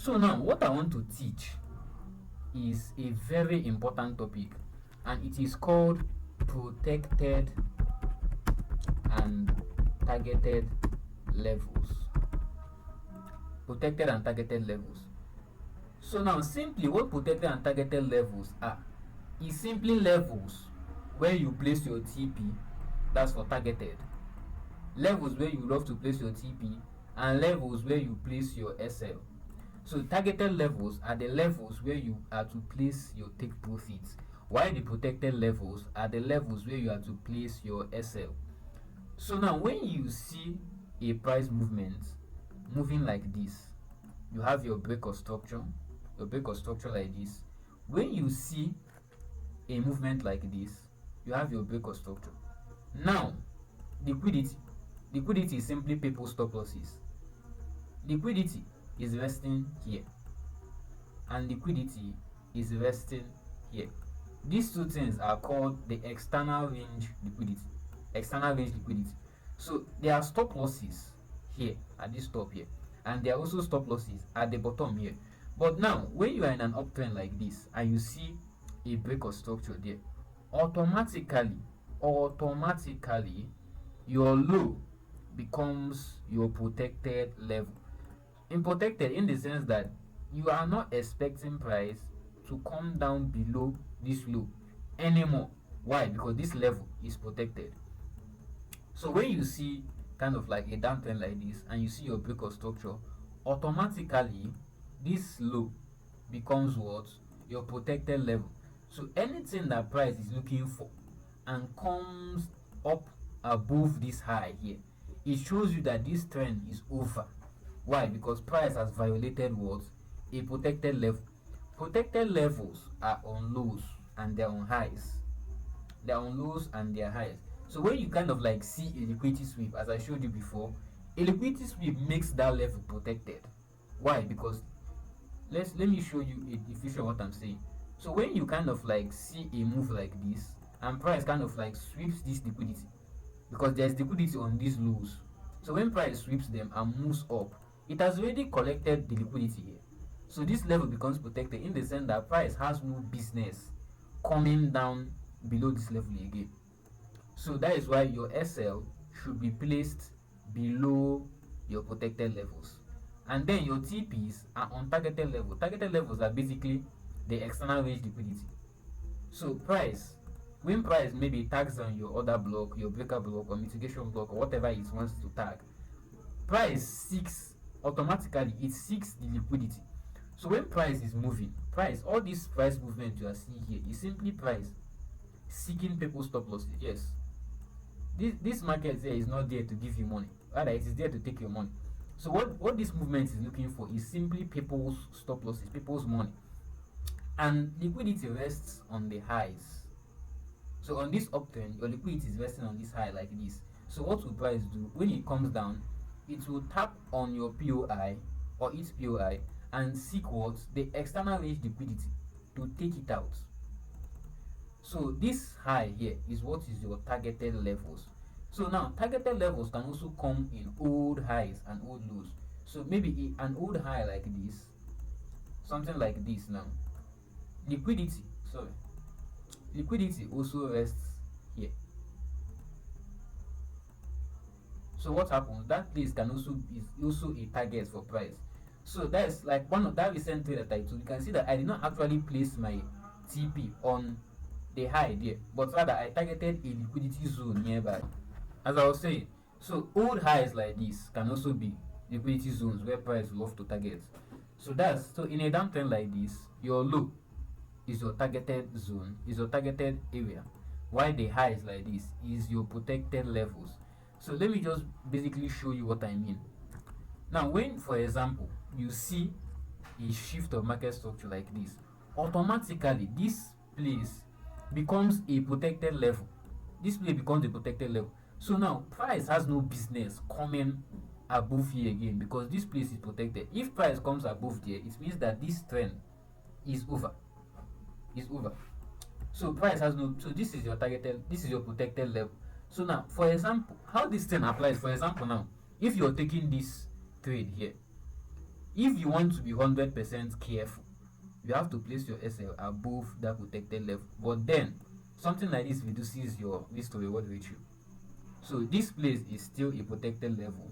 So now what I want to teach is a very important topic, and it is called protected and targeted levels. Protected and targeted levels. So now simply what protected and targeted levels are is simply levels where you place your TP, that's for targeted, levels where you love to place your TP, and levels where you place your SL. So targeted levels are the levels where you are to place your take profits, while the protected levels are the levels where you are to place your SL. So now when you see a price movement moving like this, you have your break of structure, like this. When you see a movement like this, you have your break of structure. Now liquidity is simply people's stop losses. Liquidity is resting here, and liquidity is resting here. These two things are called the external range liquidity. So there are stop losses here at this top here, and there are also stop losses at the bottom here. But now when you are in an uptrend like this and you see a break of structure there, automatically your low becomes your protected level. Protected in the sense that you are not expecting price to come down below this low anymore. Why? Because this level is protected. So when you see kind of like a downtrend like this and you see your break of structure, automatically this low becomes what? Your protected level. So anything that price is looking for and comes up above this high here, it shows you that this trend is over. Why? Because price has violated what? A protected level. Protected levels are on lows and they're on highs. They're on lows and they're highs. So when you kind of like see a liquidity sweep, as I showed you before, a liquidity sweep makes that level protected. Why? Because let me show you a definition of what I'm saying. So when you kind of like see a move like this and price kind of like sweeps this liquidity, because there's liquidity on these lows. So when price sweeps them and moves up, it has already collected the liquidity here. So this level becomes protected in the sense that price has no business coming down below this level again. So that is why your SL should be placed below your protected levels. And then your TPs are on targeted level. Targeted levels are basically the external range liquidity. So when price maybe tags on your order block, your breaker block, or mitigation block, or whatever it wants to tag, price seeks automatically, it seeks the liquidity. So when price is moving, all this price movement you are seeing here is simply price seeking people's stop losses. Yes, this market here is not there to give you money, rather it is there to take your money. So what this movement is looking for is simply people's stop losses, people's money. And liquidity rests on the highs. So on this uptrend, your liquidity is resting on this high like this. So what will price do? When it comes down, it will tap on your POI or its POI and seek what? The external range liquidity to take it out. So this high here is what is your targeted levels. So now targeted levels can also come in old highs and old lows. So maybe an old high like this, something like this now. Liquidity also rests here. So what happens? That place can also is also a target for price. So that's like one of that recent trade that I took. You can see that I did not actually place my TP on the high there, but rather I targeted a liquidity zone nearby. As I was saying, so old highs like this can also be liquidity zones where price love to target. So in a downtrend like this, your low is your targeted zone, is your targeted area, while the highs like this is your protected levels. So let me just basically show you what I mean. Now when, for example, you see a shift of market structure like this, automatically this place becomes a protected level. So now price has no business coming above here again because this place is protected. If price comes above there, it means that this trend is over. So price has no, so this is your protected level. So now, for example, how this thing applies, for example, now if you're taking this trade here, if you want to be 100% careful, you have to place your SL above that protected level. But then something like this reduces your risk to reward ratio. So this place is still a protected level,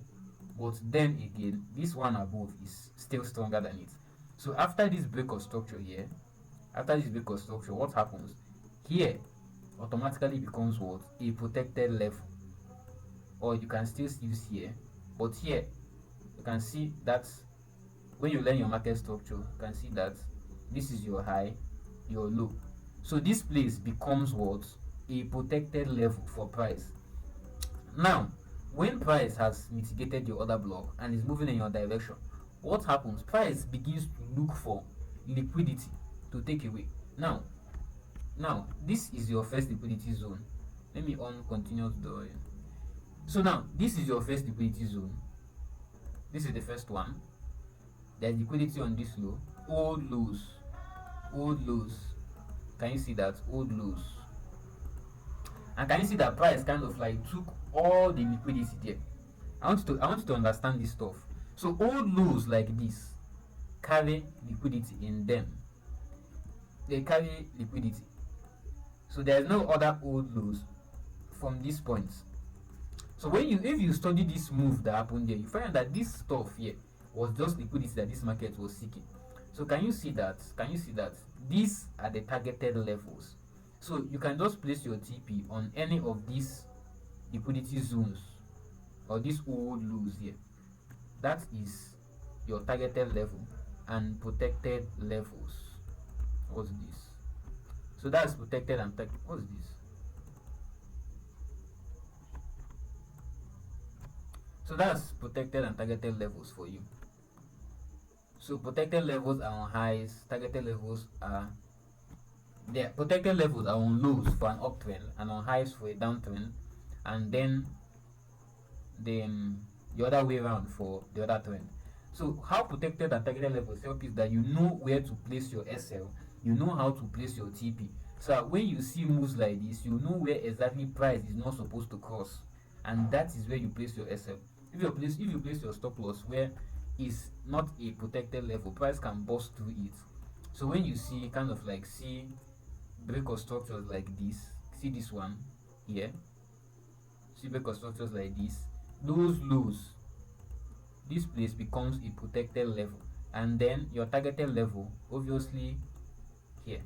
but then again, this one above is still stronger than it. So after this break of structure here, after this break of structure, what happens? Here automatically becomes what? A protected level. Or you can still use here, but here you can see that when you learn your market structure, you can see that this is your high, your low. So this place becomes what? A protected level for price. Now, when price has mitigated your other block and is moving in your direction, what happens? Price begins to look for liquidity to take away. Now this is your first liquidity zone. Let me on continuous drawing. So now this is your first liquidity zone. This is the first one. There's liquidity on this low. Old lows. Can you see that? Old lows. And can you see that price kind of like took all the liquidity there? I want you to understand this stuff. So old lows like this carry liquidity in them. They carry liquidity. So there's no other old lows from this point. So if you study this move that happened there, you find that this stuff here was just liquidity that this market was seeking. So can you see that? These are the targeted levels. So you can just place your TP on any of these liquidity zones or these old lows here. That is your targeted level and protected levels. What's this? So that's protected and what's this? So that's protected and targeted levels for you. So protected levels are on highs, targeted levels are there. Protected levels are on lows for an uptrend and on highs for a downtrend, and then the other way around for the other trend. So how protected and targeted levels help is that you know where to place your SL, you know how to place your TP. So when you see moves like this, you know where exactly price is not supposed to cross, and that is where you place your SL. If you place your stop loss where is not a protected level, price can bust through it. So when you see break of structures like this, see this one here, see break of structures like this, those lows, this place becomes a protected level, and then your targeted level obviously here,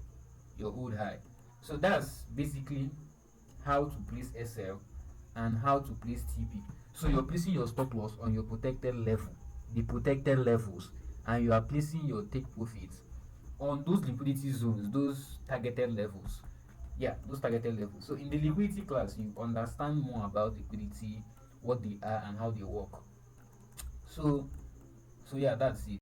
your old high. So that's basically how to place SL and how to place TP. So you're placing your stop loss on your protected level, the protected levels, and you are placing your take profits on those liquidity zones, those targeted levels. Yeah, those targeted levels. So in the liquidity class, you understand more about liquidity, what they are and how they work. So yeah, that's it.